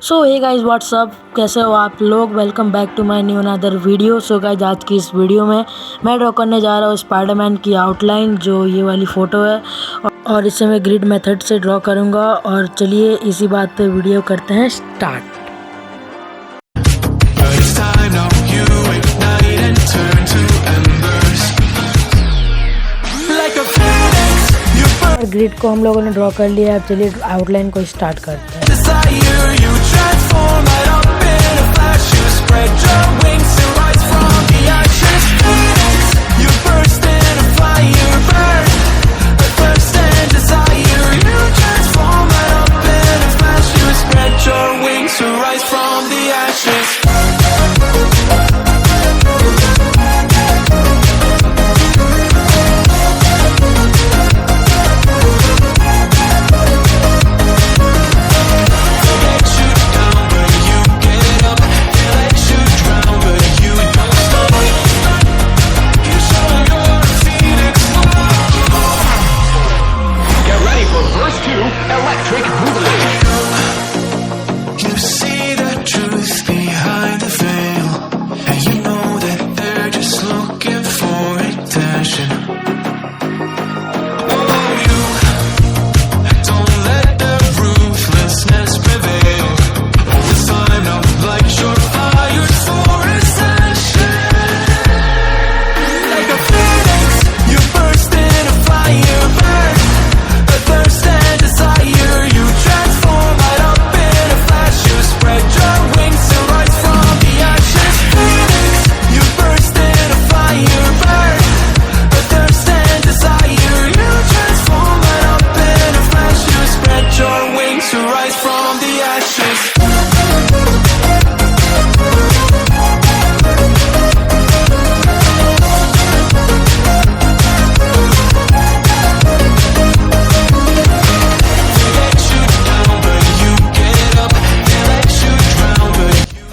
सो hey guys what's up, कैसे हो आप लोग। Welcome back to my new another video. So guys आज की इस वीडियो में मैं ड्रॉ करने जा रहा हूँ स्पाइडरमैन की आउटलाइन, जो ये वाली फ़ोटो है, और इसे मैं ग्रिड मेथड से ड्रॉ करूँगा। और चलिए इसी बात पे वीडियो करते हैं स्टार्ट। और ग्रिड को हम लोगों ने ड्रॉ कर लिया है। अब चलिए आउटलाइन को स्टार्ट करते हैं।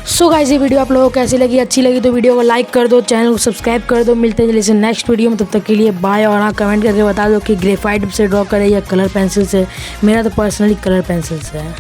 सो गाइस ये वीडियो आप लोगों को कैसी लगी, अच्छी लगी तो वीडियो को लाइक कर दो, चैनल को सब्सक्राइब कर दो। मिलते हैं जल्दी से नेक्स्ट वीडियो में, तब तक के लिए बाय। और हाँ, कमेंट करके बता दो कि ग्रेफाइट से ड्रॉ करें या कलर पेंसिल से। मेरा तो पर्सनली कलर पेंसिल से है।